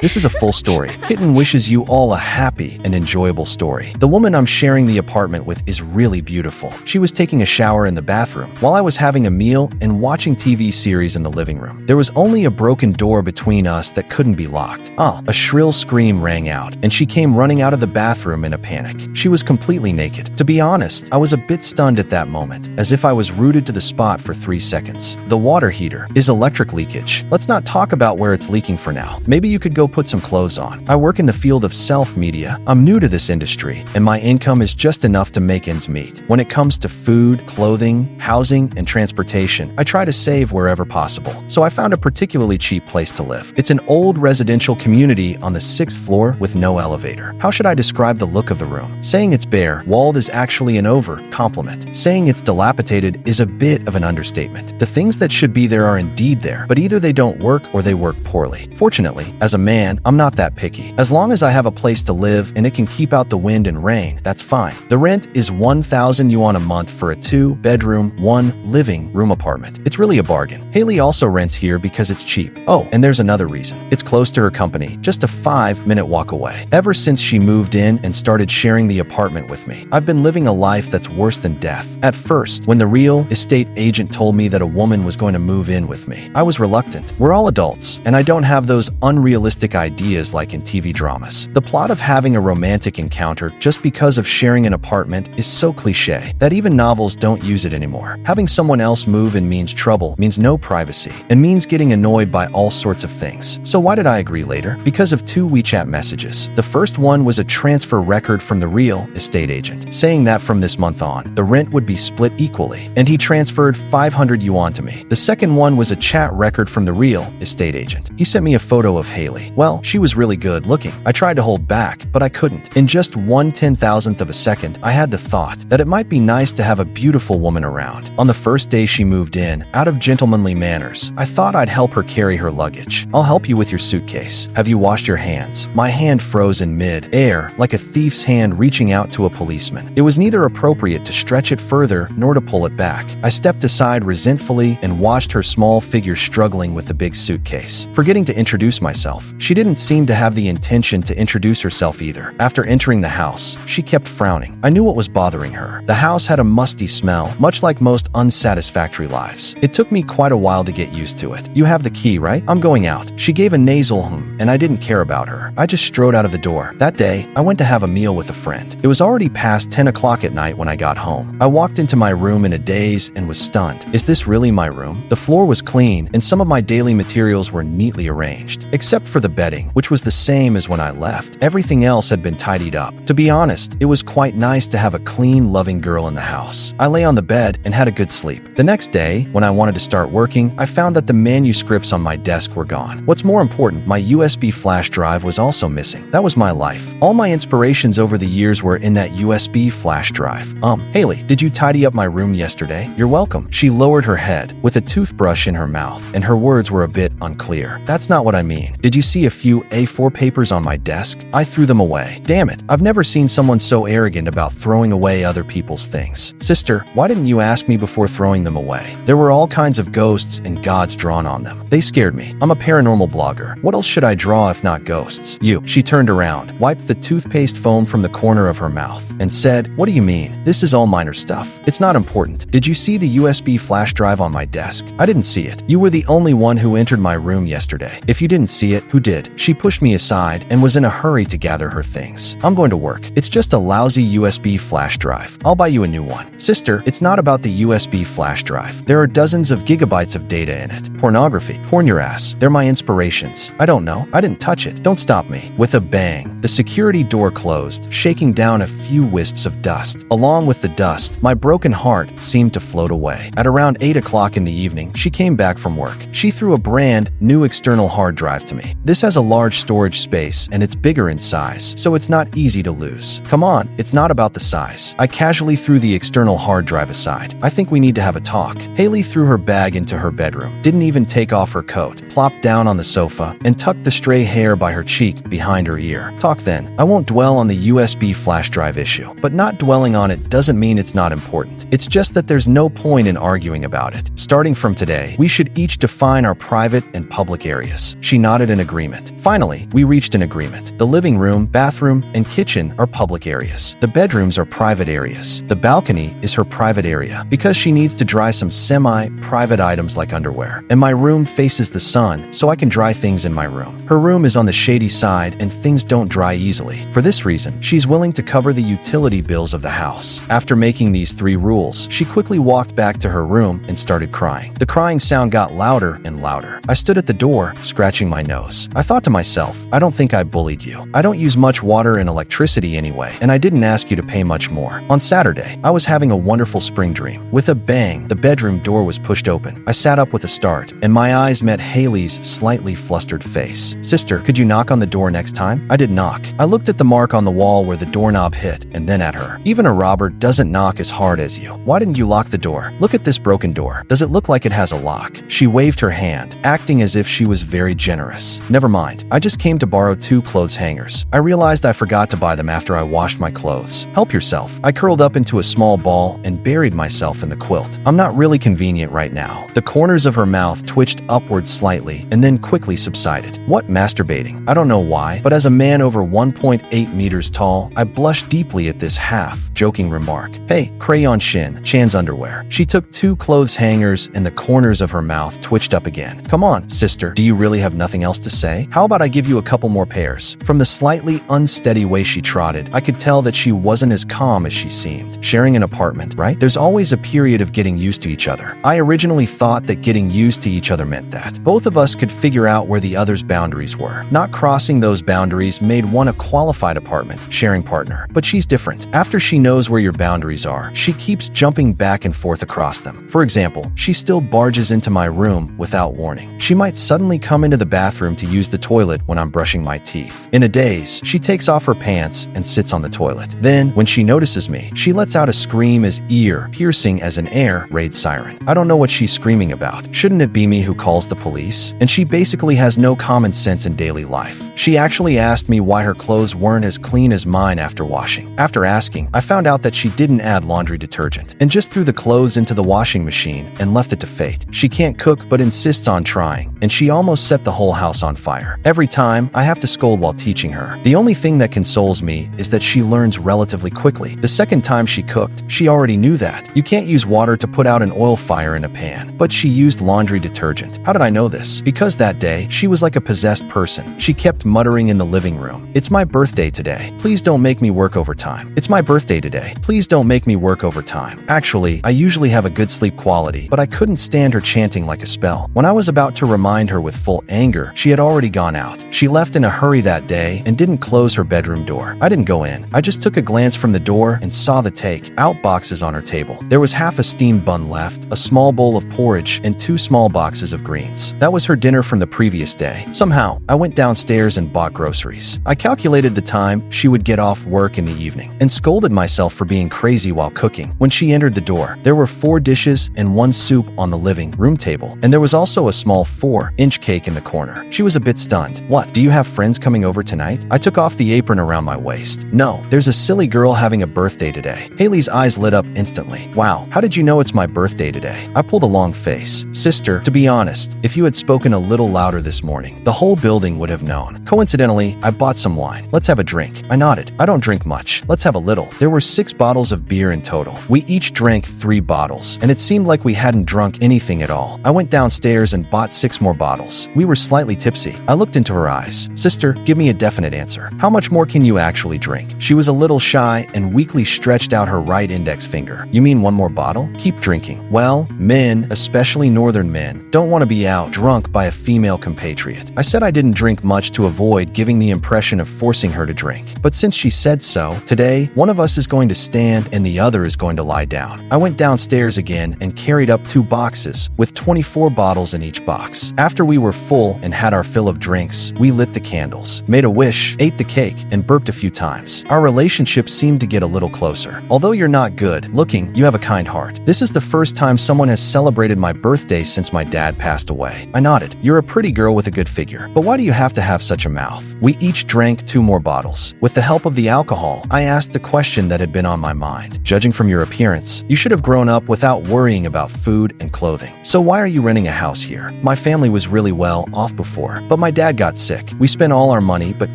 This is a full story. Kitten wishes you all a happy and enjoyable story. The woman I'm sharing the apartment with is really beautiful. She was taking a shower in the bathroom while I was having a meal and watching TV series in the living room. There was only a broken door between us that couldn't be locked. A shrill scream rang out, and she came running out of the bathroom in a panic. She was completely naked. To be honest, I was a bit stunned at that moment, as if I was rooted to the spot for 3 seconds. The water heater is electric leakage. Let's not talk about where it's leaking for now. Maybe you could go put some clothes on. I work in the field of self-media. I'm new to this industry, and my income is just enough to make ends meet. When it comes to food, clothing, housing, and transportation, I try to save wherever possible. So I found a particularly cheap place to live. It's an old residential community on the 6th floor with no elevator. How should I describe the look of the room? Saying it's bare, walled is actually an over-compliment. Saying it's dilapidated is a bit of an understatement. The things that should be there are indeed there, but either they don't work or they work poorly. Fortunately, as a man, I'm not that picky. As long as I have a place to live and it can keep out the wind and rain, that's fine. The rent is 1,000 yuan a month for a 2-bedroom, 1-living-room apartment. It's really a bargain. Hailey also rents here because it's cheap. Oh, and there's another reason. It's close to her company, just a 5-minute walk away. Ever since she moved in and started sharing the apartment with me, I've been living a life that's worse than death. At first, when the real estate agent told me that a woman was going to move in with me, I was reluctant. We're all adults, and I don't have those unrealistic ideas like in TV dramas. The plot of having a romantic encounter just because of sharing an apartment is so cliche that even novels don't use it anymore. Having someone else move in means trouble, means no privacy, and means getting annoyed by all sorts of things. So why did I agree later? Because of 2 WeChat messages. The first one was a transfer record from the real estate agent, saying that from this month on, the rent would be split equally, and he transferred 500 yuan to me. The second one was a chat record from the real estate agent. He sent me a photo of Hailey. Well, she was really good looking. I tried to hold back, but I couldn't. In just 1/10,000th of a second, I had the thought that it might be nice to have a beautiful woman around. On the first day she moved in, out of gentlemanly manners, I thought I'd help her carry her luggage. I'll help you with your suitcase. Have you washed your hands? My hand froze in mid-air, like a thief's hand reaching out to a policeman. It was neither appropriate to stretch it further nor to pull it back. I stepped aside resentfully and watched her small figure struggling with the big suitcase. Forgetting to introduce myself, she didn't seem to have the intention to introduce herself either. After entering the house, she kept frowning. I knew what was bothering her. The house had a musty smell, much like most unsatisfactory lives. It took me quite a while to get used to it. You have the key, right? I'm going out. She gave a nasal and I didn't care about her. I just strode out of the door. That day, I went to have a meal with a friend. It was already past 10 o'clock at night when I got home. I walked into my room in a daze and was stunned. Is this really my room? The floor was clean, and some of my daily materials were neatly arranged, except for the bedding, which was the same as when I left. Everything else had been tidied up. To be honest, it was quite nice to have a clean, loving girl in the house. I lay on the bed and had a good sleep. The next day, when I wanted to start working, I found that the manuscripts on my desk were gone. What's more important, my USB flash drive was also missing. That was my life. All my inspirations over the years were in that USB flash drive. Hailey, did you tidy up my room yesterday? You're welcome. She lowered her head, with a toothbrush in her mouth, and her words were a bit unclear. That's not what I mean. Did you see a few A4 papers on my desk? I threw them away. Damn it, I've never seen someone so arrogant about throwing away other people's things. Sister, why didn't you ask me before throwing them away? There were all kinds of ghosts and gods drawn on them. They scared me. I'm a paranormal blogger. What else should I draw if not ghosts? You. She turned around, wiped the toothpaste foam from the corner of her mouth, and said, what do you mean? This is all minor stuff. It's not important. Did you see the USB flash drive on my desk? I didn't see it. You were the only one who entered my room yesterday. If you didn't see it, who did? She pushed me aside and was in a hurry to gather her things. I'm going to work. It's just a lousy USB flash drive. I'll buy you a new one. Sister, it's not about the USB flash drive. There are dozens of gigabytes of data in it. Pornography. Porn your ass. They're my inspirations. I don't know. I didn't touch it. Don't stop me. With a bang, the security door closed, shaking down a few wisps of dust. Along with the dust, my broken heart seemed to float away. At around 8 o'clock in the evening, she came back from work. She threw a brand new external hard drive to me. This has a large storage space and it's bigger in size, so it's not easy to lose. Come on, it's not about the size. I casually threw the external hard drive aside. I think we need to have a talk. Hailey threw her bag into her bedroom, didn't even take off her coat, plopped down on the sofa, and tucked the stray hair by her cheek behind her ear. Talk then. I won't dwell on the USB flash drive issue, but not dwelling on it doesn't mean it's not important. It's just that there's no point in arguing about it. Starting from today, we should each define our private and public areas. She nodded in agreement. agreement. Finally, we reached an agreement. The living room, bathroom, and kitchen are public areas. The bedrooms are private areas. The balcony is her private area because she needs to dry some semi-private items like underwear. And my room faces the sun, so I can dry things in my room. Her room is on the shady side and things don't dry easily. For this reason, she's willing to cover the utility bills of the house. After making these 3 rules, she quickly walked back to her room and started crying. The crying sound got louder and louder. I stood at the door, scratching my nose. I thought to myself, I don't think I bullied you. I don't use much water and electricity anyway, and I didn't ask you to pay much more. On Saturday, I was having a wonderful spring dream. With a bang, the bedroom door was pushed open. I sat up with a start, and my eyes met Hailey's slightly flustered face. Sister, could you knock on the door next time? I did knock. I looked at the mark on the wall where the doorknob hit, and then at her. Even a robber doesn't knock as hard as you. Why didn't you lock the door? Look at this broken door. Does it look like it has a lock? She waved her hand, acting as if she was very generous. Never mind. I just came to borrow 2 clothes hangers. I realized I forgot to buy them after I washed my clothes. Help yourself. I curled up into a small ball and buried myself in the quilt. I'm not really convenient right now. The corners of her mouth twitched upward slightly and then quickly subsided. What, masturbating? I don't know why, but as a man over 1.8 meters tall, I blushed deeply at this half-joking remark. Hey, crayon shin, Chan's underwear. She took 2 clothes hangers and the corners of her mouth twitched up again. Come on, sister, do you really have nothing else to say? How about I give you a couple more pairs? From the slightly unsteady way she trotted, I could tell that she wasn't as calm as she seemed. Sharing an apartment, right? There's always a period of getting used to each other. I originally thought that getting used to each other meant that both of us could figure out where the other's boundaries were. Not crossing those boundaries made one a qualified apartment sharing partner. But she's different. After she knows where your boundaries are, she keeps jumping back and forth across them. For example, she still barges into my room without warning. She might suddenly come into the bathroom to use the toilet when I'm brushing my teeth. In a daze, she takes off her pants and sits on the toilet. Then, when she notices me, she lets out a scream as ear-piercing as an air raid siren. I don't know what she's screaming about. Shouldn't it be me who calls the police? And she basically has no common sense in daily life. She actually asked me why her clothes weren't as clean as mine after washing. After asking, I found out that she didn't add laundry detergent and just threw the clothes into the washing machine and left it to fate. She can't cook but insists on trying, and she almost set the whole house on fire. Every time, I have to scold while teaching her. The only thing that consoles me is that she learns relatively quickly. The second time she cooked, she already knew that. You can't use water to put out an oil fire in a pan, but she used laundry detergent. How did I know this? Because that day, she was like a possessed person. She kept muttering in the living room, "It's my birthday today. Please don't make me work overtime. It's my birthday today. Please don't make me work overtime." Actually, I usually have a good sleep quality, but I couldn't stand her chanting like a spell. When I was about to remind her with full anger, she had already gone out. She left in a hurry that day and didn't close her bedroom door. I didn't go in. I just took a glance from the door and saw the take-out boxes on her table. There was half a steamed bun left, a small bowl of porridge, and 2 small boxes of greens. That was her dinner from the previous day. Somehow, I went downstairs and bought groceries. I calculated the time she would get off work in the evening and scolded myself for being crazy while cooking. When she entered the door, there were 4 dishes and 1 soup on the living room table, and there was also a small 4-inch cake in the corner. She was a bit stunned. "What, do you have friends coming over tonight?" I took off the apron around my waist. "No, there's a silly girl having a birthday today." Hailey's eyes lit up instantly. "Wow, how did you know it's my birthday today?" I pulled a long face. "Sister, to be honest, if you had spoken a little louder this morning, the whole building would have known. Coincidentally, I bought some wine. Let's have a drink." I nodded. "I don't drink much. Let's have a little." There were 6 bottles of beer in total. We each drank 3 bottles, and it seemed like we hadn't drunk anything at all. I went downstairs and bought 6 more bottles. We were slightly tipsy. I looked into her eyes. "Sister, give me a definite answer. How much more can you actually drink?" She was a little shy and weakly stretched out her right index finger. "You mean 1 more bottle? Keep drinking." Well, men, especially northern men, don't want to be out drunk by a female compatriot. I said I didn't drink much to avoid giving the impression of forcing her to drink. But since she said so, today, one of us is going to stand and the other is going to lie down. I went downstairs again and carried up 2 boxes with 24 bottles in each box. After we were full and had our fill of drinks, we lit the candles, made a wish, ate the cake, and burped a few times. Our relationship seemed to get a little closer. "Although you're not good looking, you have a kind heart. This is the first time someone has celebrated my birthday since my dad passed away." I nodded. "You're a pretty girl with a good figure, but why do you have to have such a mouth?" We each drank 2 more bottles. With the help of the alcohol, I asked the question that had been on my mind. "Judging from your appearance, you should have grown up without worrying about food and clothing. So why are you renting a house here? My family was really well off before, but but my dad got sick. We spent all our money but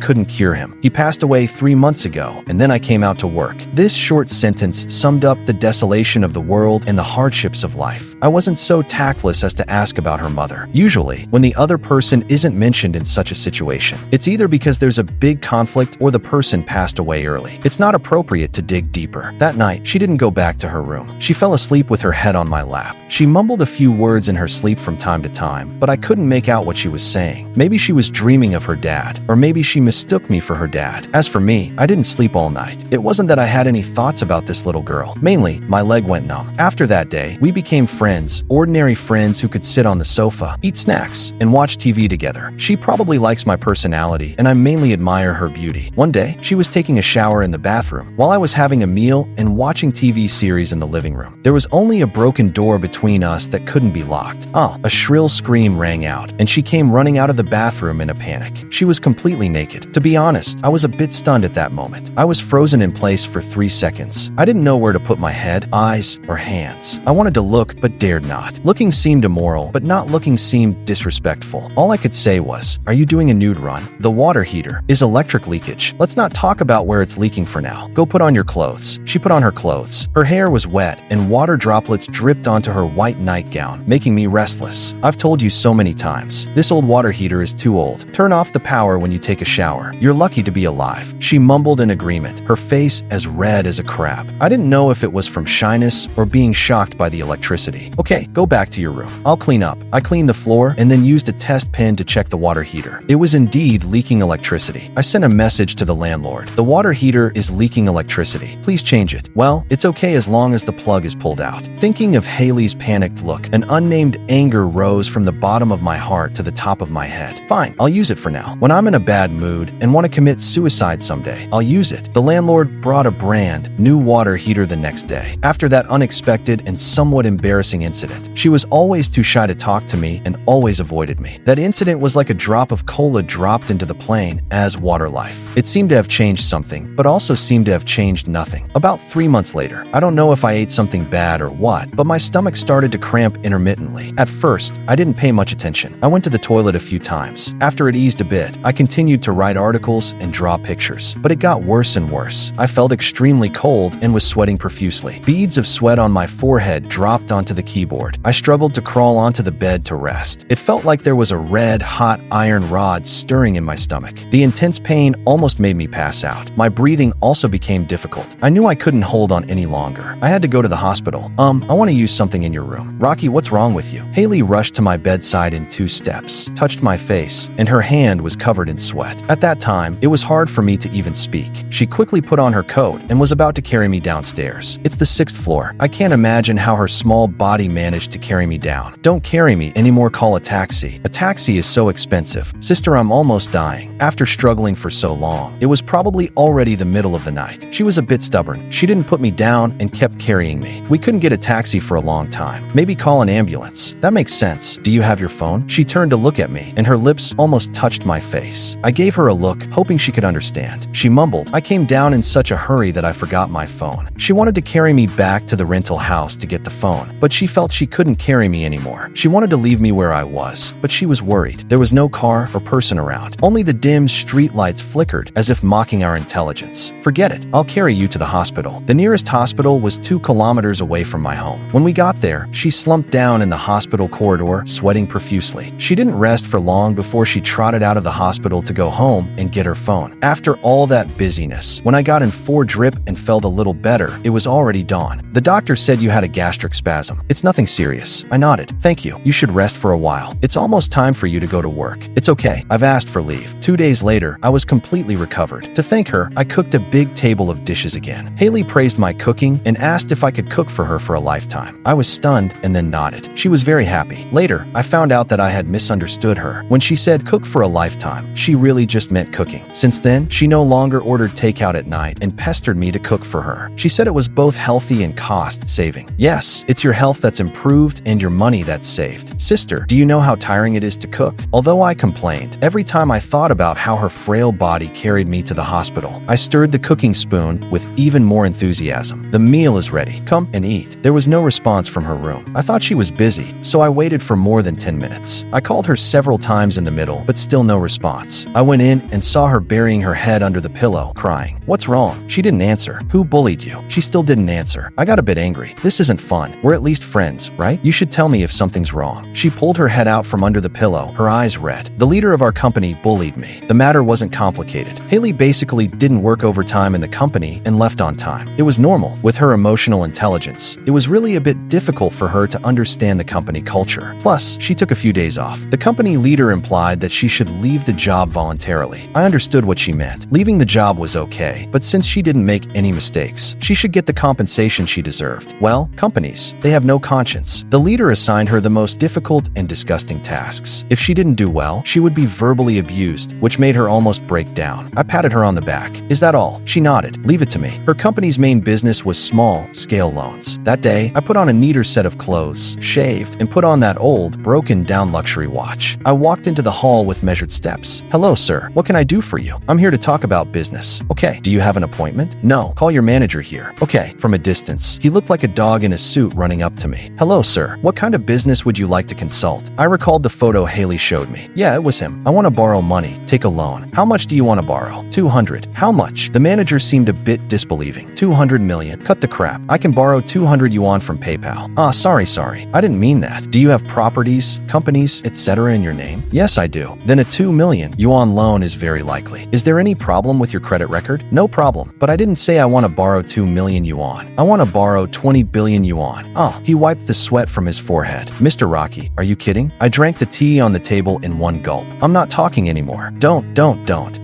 couldn't cure him. He passed away 3 months ago, and then I came out to work. This short sentence summed up the desolation of the world and the hardships of life. I wasn't so tactless as to ask about her mother. Usually, when the other person isn't mentioned in such a situation, it's either because there's a big conflict or the person passed away early. It's not appropriate to dig deeper. That night, she didn't go back to her room. She fell asleep with her head on my lap. She mumbled a few words in her sleep from time to time, but I couldn't make out what she was saying. Maybe she was dreaming of her dad, or maybe she mistook me for her dad. As for me, I didn't sleep all night. It wasn't that I had any thoughts about this little girl. Mainly, my leg went numb. After that day, we became friends, ordinary friends who could sit on the sofa, eat snacks, and watch TV together. She probably likes my personality, and I mainly admire her beauty. One day, she was taking a shower in the bathroom while I was having a meal and watching TV series in the living room. There was only a broken door between us that couldn't be locked. A shrill scream rang out, and she came running out of the bathroom in a panic. She was completely naked. To be honest, I was a bit stunned at that moment. I was frozen in place for 3 seconds. I didn't know where to put my head, eyes, or hands. I wanted to look, but dared not. Looking seemed immoral, but not looking seemed disrespectful. All I could say was, "Are you doing a nude run? The water heater is electric leakage. Let's not talk about where it's leaking for now. Go put on your clothes." She put on her clothes. Her hair was wet, and water droplets dripped onto her white nightgown, making me restless. I've told you so many times, this old water heater is too old. Turn off the power when you take a shower. You're lucky to be alive. She mumbled in agreement, her face as red as a crab. I didn't know if it was from shyness or being shocked by the electricity. "Okay, go back to your room. I'll clean up." I cleaned the floor and then used a test pen to check the water heater. It was indeed leaking electricity. I sent a message to the landlord. "The water heater is leaking electricity. Please change it." "Well, it's okay as long as the plug is pulled out." Thinking of Hailey's panicked look, an unnamed anger rose from the bottom of my heart to the top of my head. "Fine, I'll use it for now. When I'm in a bad mood and want to commit suicide someday, I'll use it." The landlord brought a brand new water heater the next day. After that unexpected and somewhat embarrassing incident, she was always too shy to talk to me and always avoided me. That incident was like a drop of cola dropped into the plane as water life. It seemed to have changed something, but also seemed to have changed nothing. About 3 months later, I don't know if I ate something bad or what, but my stomach started to cramp intermittently. At first, I didn't pay much attention. I went to the toilet a few times. After it eased a bit, I continued to write articles and draw pictures. But it got worse and worse. I felt extremely cold and was sweating profusely. Beads of sweat on my forehead dropped onto the keyboard. I struggled to crawl onto the bed to rest. It felt like there was a red, hot iron rod stirring in my stomach. The intense pain almost made me pass out. My breathing also became difficult. I knew I couldn't hold on any longer. I had to go to the hospital. I want to use something in your room." "Rocky, what's wrong with you?" Hailey rushed to my bedside in 2 steps, touched my face, and her hand was covered in sweat. At that time, it was hard for me to even speak. She quickly put on her coat and was about to carry me downstairs. It's the 6th floor. I can't imagine how her small body managed to carry me down. "Don't carry me anymore, call a taxi. A taxi is so expensive. Sister, I'm almost dying." After struggling for so long, it was probably already the middle of the night. She was a bit stubborn. She didn't put me down and kept carrying me. We couldn't get a taxi for a long time. "Maybe call an ambulance." "That makes sense. Do you have your phone?" She turned to look at me, and her lips almost touched my face. I gave her a look, hoping she could understand. She mumbled, "I came down in such a hurry that I forgot my phone." She wanted to carry me back to the rental house to get the phone, but she felt she couldn't carry me anymore. She wanted to leave me where I was, but she was worried. There was no car or person around. Only the dim street lights flickered as if mocking our intelligence. "Forget it. I'll carry you to the hospital." The nearest hospital was 2 kilometers away from my home. When we got there, she slumped down in the hospital corridor, sweating profusely. She didn't rest for long before she trotted out of the hospital to go home and get her phone. After all that busyness, when I got in 4 drip and felt a little better, it was already dawn. "The doctor said you had a gastric spasm. It's nothing serious." I nodded. "Thank you. You should rest for a while. It's almost time for you to go to work." "It's okay. I've asked for leave." 2 days later, I was completely recovered. To thank her, I cooked a big table of dishes again. Hailey praised my cooking and asked if I could cook for her for a lifetime. I was stunned and then nodded. She was very happy. Later, I found out that I had misunderstood her. When she said cook for a lifetime, she really just meant cooking. Since then, she no longer ordered takeout at night and pestered me to cook for her. She said it was both healthy and cost-saving. Yes, it's your health that's improved and your money that's saved. "Sister, do you know how tiring it is to cook?" Although I complained, every time I thought about how her frail body carried me to the hospital, I stirred the cooking spoon with even more enthusiasm. "The meal is ready. Come and eat." There was no response from her room. I thought she was busy, so I waited for more than 10 minutes. I called her several times bathrooms in the middle, but still no response. I went in and saw her burying her head under the pillow, crying. What's wrong? She didn't answer. Who bullied you? She still didn't answer. I got a bit angry. This isn't fun. We're at least friends, right? You should tell me if something's wrong. She pulled her head out from under the pillow, her eyes red. The leader of our company bullied me. The matter wasn't complicated. Hailey basically didn't work overtime in the company and left on time. It was normal. With her emotional intelligence, it was really a bit difficult for her to understand the company culture. Plus, she took a few days off. The company leader implied that she should leave the job voluntarily. I understood what she meant. Leaving the job was okay, but since she didn't make any mistakes, she should get the compensation she deserved. Well, companies, they have no conscience. The leader assigned her the most difficult and disgusting tasks. If she didn't do well, she would be verbally abused, which made her almost break down. I patted her on the back. Is that all? She nodded. Leave it to me. Her company's main business was small-scale loans. That day, I put on a neater set of clothes, shaved, and put on that old, broken-down luxury watch. I walked into the hall with measured steps. Hello, sir. What can I do for you? I'm here to talk about business. Okay. Do you have an appointment? No. Call your manager here. Okay. From a distance, he looked like a dog in a suit running up to me. Hello, sir. What kind of business would you like to consult? I recalled the photo Hailey showed me. Yeah, it was him. I want to borrow money. Take a loan. How much do you want to borrow? 200. How much? The manager seemed a bit disbelieving. 200 million. Cut the crap. I can borrow 200 yuan from PayPal. Sorry. I didn't mean that. Do you have properties, companies, etc. in your name? Yes, I do. Then a 2 million yuan loan is very likely. Is there any problem with your credit record? No problem. But I didn't say I want to borrow 2 million yuan. I want to borrow 20 billion yuan. He wiped the sweat from his forehead. Mr. Rocky, are you kidding? I drank the tea on the table in one gulp. I'm not talking anymore. Don't.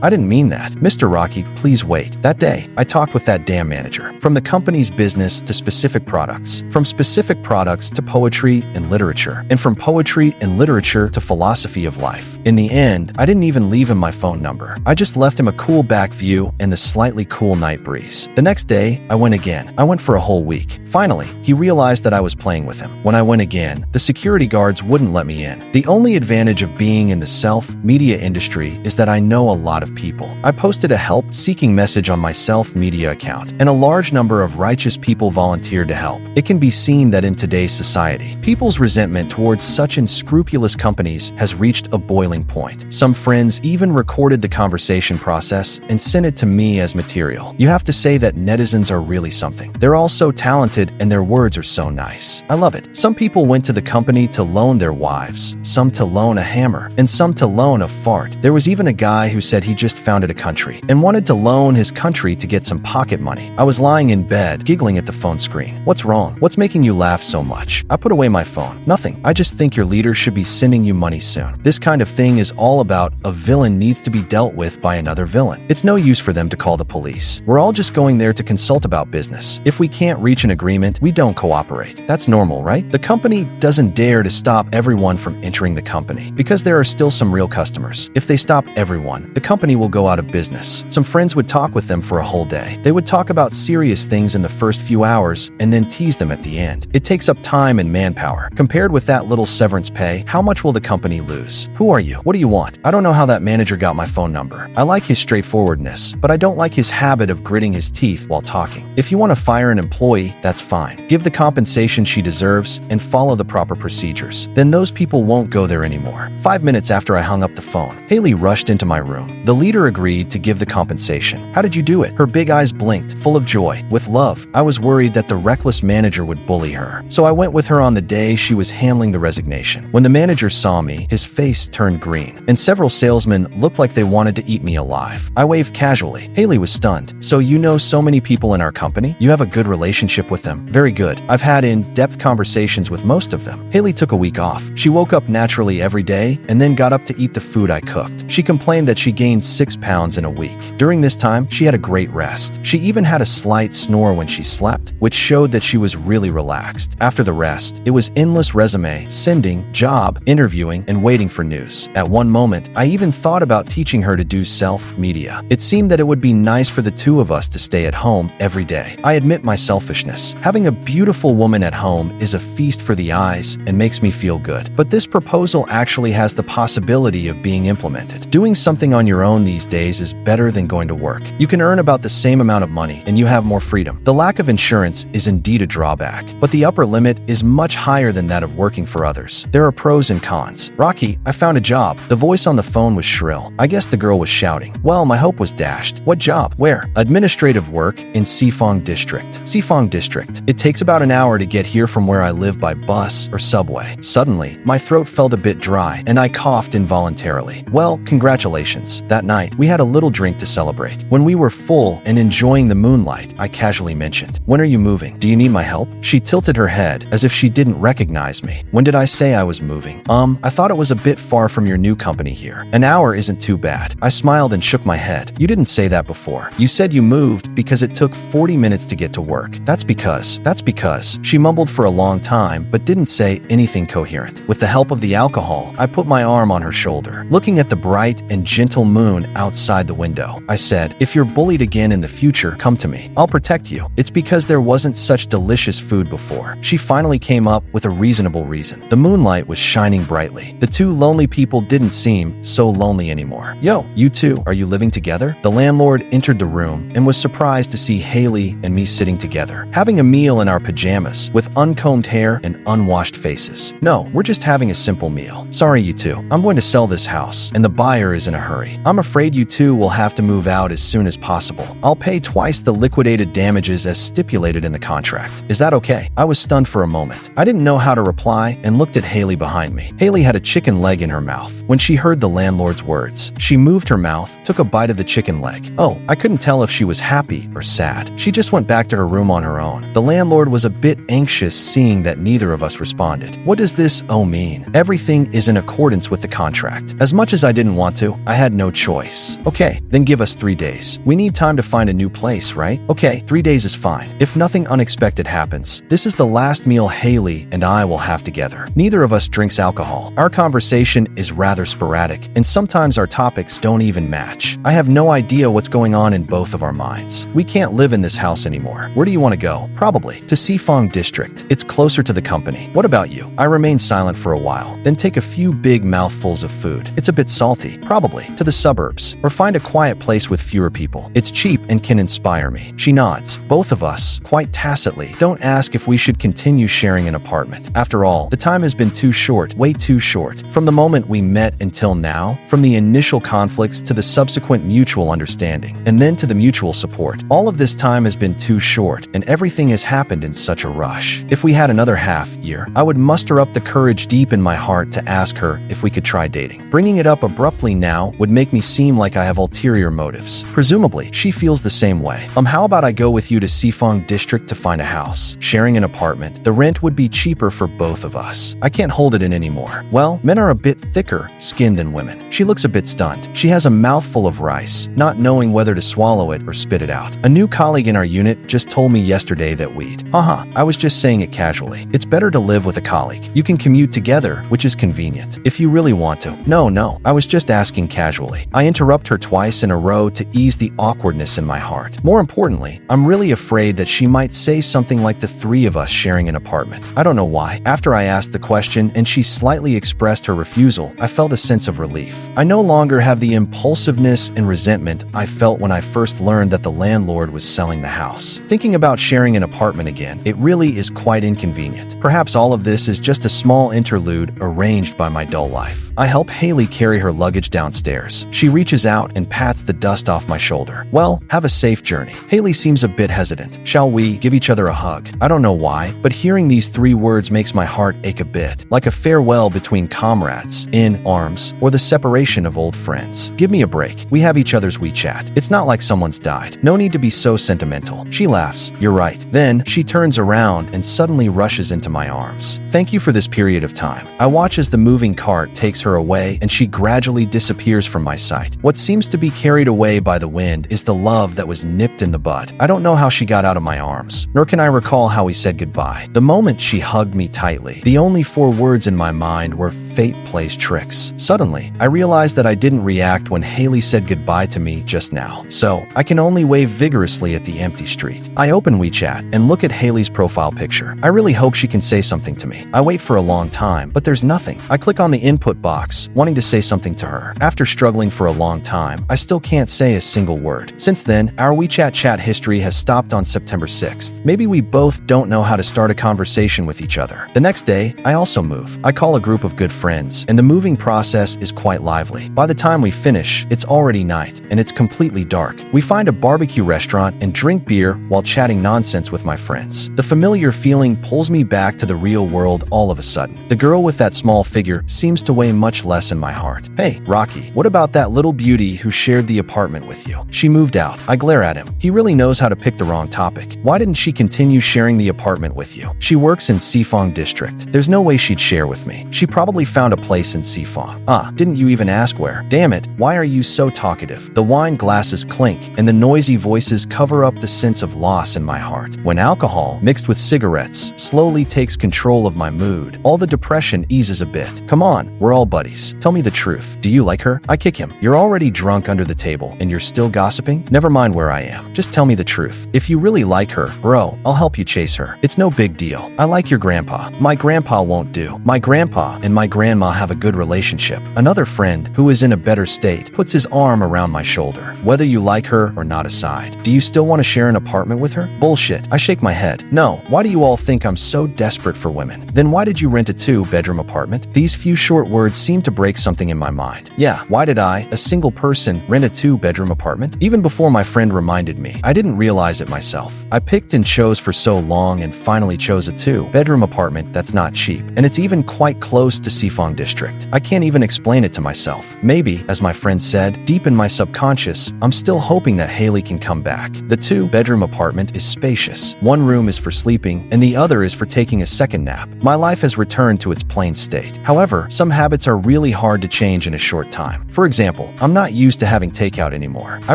I didn't mean that. Mr. Rocky, please wait. That day, I talked with that damn manager. From the company's business to specific products. From specific products to poetry and literature. And from poetry and literature to philosophy of life. In the end, I didn't even leave him my phone number. I just left him a cool back view and the slightly cool night breeze. The next day, I went again. I went for a whole week. Finally, he realized that I was playing with him. When I went again, the security guards wouldn't let me in. The only advantage of being in the self-media industry is that I know a lot of people. I posted a help-seeking message on my self-media account, and a large number of righteous people volunteered to help. It can be seen that in today's society, people's resentment towards such unscrupulous companies has reached a boiling point. Some friends even recorded the conversation process and sent it to me as material. You have to say that netizens are really something. They're all so talented and their words are so nice. I love it. Some people went to the company to loan their wives, some to loan a hammer, and some to loan a fart. There was even a guy who said he just founded a country and wanted to loan his country to get some pocket money. I was lying in bed, giggling at the phone screen. What's wrong? What's making you laugh so much? I put away my phone. Nothing. I just think your leader should be sending you money soon. This kind of thing is all about a villain needs to be dealt with by another villain. It's no use for them to call the police. We're all just going there to consult about business. If we can't reach an agreement, we don't cooperate. That's normal, right? The company doesn't dare to stop everyone from entering the company because there are still some real customers. If they stop everyone, the company will go out of business. Some friends would talk with them for a whole day. They would talk about serious things in the first few hours and then tease them at the end. It takes up time and manpower. Compared with that little severance pay, how much will the company lose? Who are you? What do you want? I don't know how that manager got my phone number. I like his straightforwardness, but I don't like his habit of gritting his teeth while talking. If you want to fire an employee, that's fine. Give the compensation she deserves and follow the proper procedures. Then those people won't go there anymore. 5 minutes after I hung up the phone, Hailey rushed into my room. The leader agreed to give the compensation. How did you do it? Her big eyes blinked, full of joy. With love. I was worried that the reckless manager would bully her, so I went with her on the day she was handling the resignation. When the manager saw me, his face turned green, and several salesmen looked like they wanted to eat me alive. I waved casually. Hailey was stunned. So you know so many people in our company? You have a good relationship with them? Very good. I've had in-depth conversations with most of them. Hailey took a week off. She woke up naturally every day and then got up to eat the food I cooked. She complained that she gained 6 pounds in a week. During this time, she had a great rest. She even had a slight snore when she slept, which showed that she was really relaxed. After the rest, it was endless resume, sending, job, interviewing, and waiting for news. At one moment, I even thought about teaching her to do self-media. It seemed that it would be nice for the two of us to stay at home every day. I admit my selfishness. Having a beautiful woman at home is a feast for the eyes and makes me feel good. But this proposal actually has the possibility of being implemented. Doing something on your own these days is better than going to work. You can earn about the same amount of money and you have more freedom. The lack of insurance is indeed a drawback, but the upper limit is much higher than that of working for others. There are pros and cons. Rocky, I found a job. job?" The voice on the phone was shrill. I guess the girl was shouting. Well, my hope was dashed. "What job? Where?" "Administrative work in Sifong District." Sifong District. It takes about an hour to get here from where I live by bus or subway. Suddenly, my throat felt a bit dry, and I coughed involuntarily. "Well, congratulations." That night, we had a little drink to celebrate. When we were full and enjoying the moonlight, I casually mentioned, "When are you moving? Do you need my help?" She tilted her head as if she didn't recognize me. "When did I say I was moving?" I thought it was a bit far from your new company here. An hour isn't too bad." I smiled and shook my head. "You didn't say that before. You said you moved because it took 40 minutes to get to work." That's because. She mumbled for a long time, but didn't say anything coherent. With the help of the alcohol, I put my arm on her shoulder. Looking at the bright and gentle moon outside the window, I said, "If you're bullied again in the future, come to me. I'll protect you. It's because there wasn't such delicious food before." She finally came up with a reasonable reason. The moonlight was shining brightly. The two lonely people didn't seem so lonely anymore. "Yo, you two, are you living together?" The landlord entered the room and was surprised to see Hailey and me sitting together, having a meal in our pajamas, with uncombed hair and unwashed faces. "No, we're just having a simple meal. Sorry, you two. I'm going to sell this house, and the buyer is in a hurry. I'm afraid you two will have to move out as soon as possible. I'll pay twice the liquidated damages as stipulated in the contract. Is that okay?" I was stunned for a moment. I didn't know how to reply and looked at Hailey behind me. Hailey had a chicken leg in her mouth. When she heard the landlord's words, she moved her mouth, took a bite of the chicken leg. Oh, I couldn't tell if she was happy or sad. She just went back to her room on her own. The landlord was a bit anxious seeing that neither of us responded. "What does this mean?" "Everything is in accordance with the contract." As much as I didn't want to, I had no choice. "Okay, then give us 3 days. We need time to find a new place, right?" "Okay, 3 days is fine. If nothing unexpected happens, this is the last meal Hailey and I will have together. Neither of us drinks alcohol. Our conversation is rather sporadic, and sometimes our topics don't even match. I have no idea what's going on in both of our minds. We can't live in this house anymore. Where do you want to go?" "Probably to Sifong District. It's closer to the company." "What about you?" I remained silent for a while, then take a few big mouthfuls of food. "It's a bit salty." "Probably to the suburbs, or find a quiet place with fewer people. It's cheap and can inspire me." She nods. Both of us, quite tacitly, don't ask if we should continue sharing an apartment. After all, the time has been too short, way too short. From the moment we met until now, from the initial conflicts to the subsequent mutual understanding, and then to the mutual support. All of this time has been too short, and everything has happened in such a rush. If we had another half year, I would muster up the courage deep in my heart to ask her if we could try dating. Bringing it up abruptly now would make me seem like I have ulterior motives. Presumably, she feels the same way. How about I go with you to Sifong District to find a house? Sharing an apartment, the rent would be cheaper for both of us. I can't hold it in anymore. Well, men are a bit thicker skinned than women. She looks a bit stunned. She has a mouthful of rice, not knowing whether to swallow it or spit it out. A new colleague in our unit just told me yesterday that we'd. Haha, I was just saying it casually. It's better to live with a colleague. You can commute together, which is convenient. If you really want to. No, I was just asking casually. I interrupt her twice in a row to ease the awkwardness in my heart. More importantly, I'm really afraid that she might say something like the three of us sharing an apartment. I don't know why. After I asked the question and she slightly expressed her refusal, I felt a sense of relief. I no longer have the impulsiveness and resentment I felt when I first learned that the landlord was selling the house. Thinking about sharing an apartment again, it really is quite inconvenient. Perhaps all of this is just a small interlude arranged by my dull life. I help Hailey carry her luggage downstairs. She reaches out and pats the dust off my shoulder. "Well, have a safe journey." Hailey seems a bit hesitant. "Shall we give each other a hug?" I don't know why, but hearing these 3 words makes my heart ache a bit, like a farewell between comrades, in arms, or the separation of old friends. Give me a break. We have each other's WeChat. It's not like someone's died. No need to be so sentimental. She laughs. "You're right." Then she turns around and suddenly rushes into my arms. "Thank you for this period of time." I watch as the moving cart takes her away and she gradually disappears from my sight. What seems to be carried away by the wind is the love that was nipped in the bud. I don't know how she got out of my arms, nor can I recall how we said goodbye. The moment she hugged me tightly, the only 4 words in my mind were "fate plays tricks." Suddenly, I realized that I didn't react when Hailey said goodbye to me just now, so I can only wave vigorously at the empty street. I open WeChat and look at Hailey's profile picture. I really hope she can say something to me. me. I wait for a long time, but there's nothing. I click on the input box, wanting to say something to her. After struggling for a long time, I still can't say a single word. Since then, our WeChat chat history has stopped on September 6th. Maybe we both don't know how to start a conversation with each other. The next day, I also move. I call a group of good friends, and the moving process is quite lively. By the time we finish, it's already night, and it's completely dark. We find a barbecue restaurant and drink beer while chatting nonsense with my friends. The familiar feeling pulls me back to the real world all of a sudden. The girl with that small figure seems to weigh much less in my heart. Hey, Rocky, what about that little beauty who shared the apartment with you? She moved out. I glare at him. He really knows how to pick the wrong topic. Why didn't she continue sharing the apartment with you? She works in Sifong district. There's no way she'd share with me. She probably found a place in Sifong. Ah, didn't you even ask where? Damn it, why are you so talkative? The wine glasses clink, and the noisy voices cover up the sense of loss in my heart. When alcohol, mixed with cigarettes, slowly takes control of my mood, all the depression eases a bit. Come on, we're all buddies. Tell me the truth. Do you like her? I kick him. You're already drunk under the table, and you're still gossiping? Never mind where I am. Just tell me the truth. If you really like her, bro, I'll help you chase her. It's no big deal. I like your grandpa. My grandpa won't do. My grandpa and my grandma have a good relationship. Another friend, who is in a better state, puts his arm around my shoulder. Whether you like her or not aside, do you still want to share an apartment with her? Bullshit. I shake my head. No. Why do you all think I'm so desperate for women? Then why did you rent a 2-bedroom apartment? These few short words seem to break something in my mind. Yeah, why did I, a single person, rent a 2-bedroom apartment? Even before my friend reminded me, I didn't realize it myself. I picked and chose for so long and finally chose a 2-bedroom apartment that's not cheap, and it's even quite close to Sifong district. I can't even explain it to myself. Maybe, as my friend said, deep in my subconscious, I'm still hoping that Hailey can come back. The 2-bedroom apartment is spacious. One room is for sleeping, and the other is for taking a second nap. My life has returned to its plain state. However, some habits are really hard to change in a short time. For example, I'm not used to having takeout anymore. I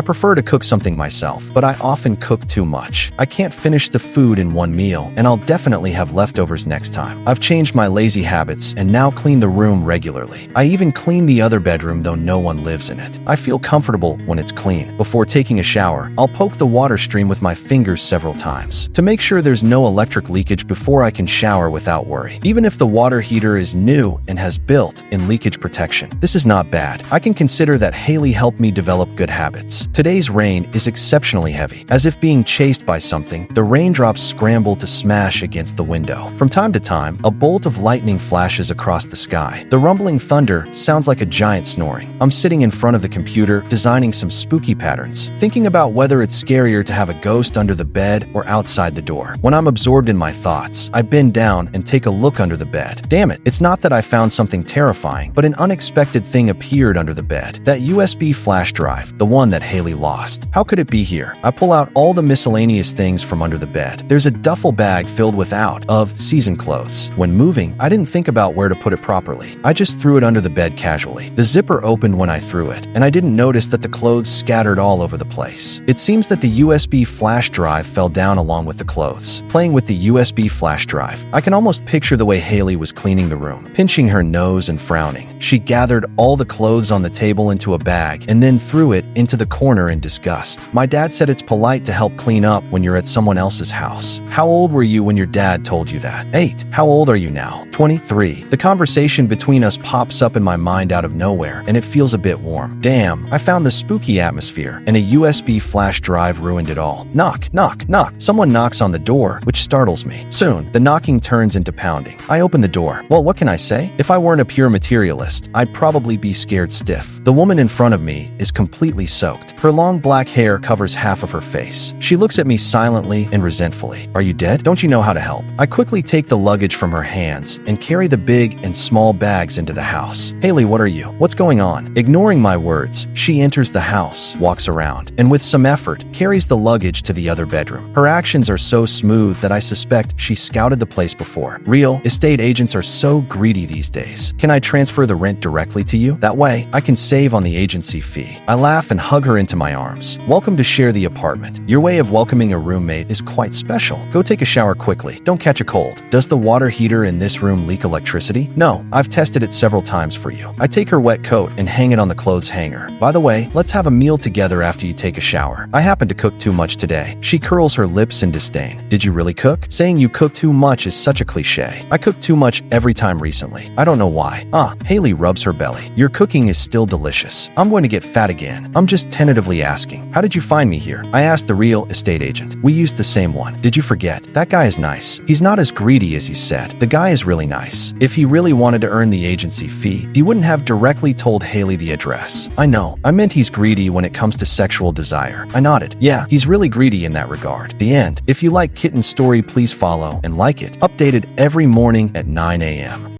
prefer to cook something myself, but I often cook too much. I can't finish the food in one meal, and I'll definitely have leftovers next time. I've changed my lazy habits and now clean the room regularly. I even clean the other bedroom though no one lives in it. I feel comfortable when it's clean. Before taking a shower, I'll poke the water stream with my fingers several times to make sure there's no electric leakage before I can shower without worry. Even if the water heater is new and has built-in leakage protection, this is not bad. I can consider that Hailey helped me develop good habits. Today's rain is exceptionally heavy. As if being chased by something, the raindrops scramble to smash against the window. From time to time, a bolt of lightning flashes across the sky. The rumbling thunder sounds like a giant snoring. I'm sitting in front of the computer, designing some spooky patterns, thinking about whether it's scarier to have a ghost under the bed or outside the door. When I'm absorbed in my thoughts, I bend down and take a look under the bed. Damn it, it's not that I found something terrifying, but an unexpected thing appeared under the bed. That USB flash drive, the one that Hailey lost. How could it be here? I pull out all the miscellaneous things from under the bed. There's a duffel bag filled with out-of-season clothes. When moving, I didn't think about where to put it properly. I just threw it under the bed casually. The zipper opened when I threw it, and I didn't notice that the clothes scattered all over the place. It seems that the USB flash drive fell down along with the clothes. Playing with the USB flash drive, I can almost picture the way Hailey was cleaning the room, pinching her nose and frowning. She gathered all the clothes on the table into a bag and then threw it into the corner in disgust. My dad said it's polite to help clean up when you're at someone else's house. How old were you when your dad told you that? 8. How old are you now? 23. The conversation between us pops up in my mind out of nowhere, and it feels a bit warm. Damn, I found the spooky atmosphere, and a USB flash drive ruined it all. Knock, knock, knock. Someone knocks on the door, which startles me. Soon, the knocking turns into pounding. I open the door. Well, what can I say? If I weren't a pure materialist, I'd probably be scared stiff. The woman in front of me is completely soaked. Her long black hair covers half of her face. She looks at me silently and resentfully. Are you dead? Don't you know how to help? I quickly take the luggage from her hands and carry the big and small bags into the house. Hailey, what are you? What's going on? Ignoring my words, she enters the house, walks around, and with some effort, carries the luggage to the other bedroom. Her actions are so smooth that I suspect she scouted the place before. Real estate agents are so greedy these days. Can I transfer the rent directly to you? That way, I can save on the agency fee. I laugh and hug her into my arms. Welcome to share the apartment. Your way of welcoming a roommate is quite special. Go take a shower quickly. Don't catch a cold. Does the water heater in this room leak electricity? No, I've tested it several times for you. I take her wet coat and hang it on the clothes hanger. By the way, let's have a meal together after you take a shower. I happen to cook too much today. She curls her lips in disdain. Did you really cook? Saying you cook too much is such a cliche. cliche. I cook too much every time recently. I don't know why. Hailey rubs her belly. Your cooking is still delicious. I'm going to get fat again. I'm just tentatively asking. How did you find me here? I asked the real estate agent. We used the same one. Did you forget? That guy is nice. He's not as greedy as you said. The guy is really nice. If he really wanted to earn the agency fee, he wouldn't have directly told Hailey the address. I know. I meant he's greedy when it comes to sexual desire. I nodded. Yeah, he's really greedy in that regard. The end. If you like Kitten's story, please follow and like it. Updated every morning at 9 a.m.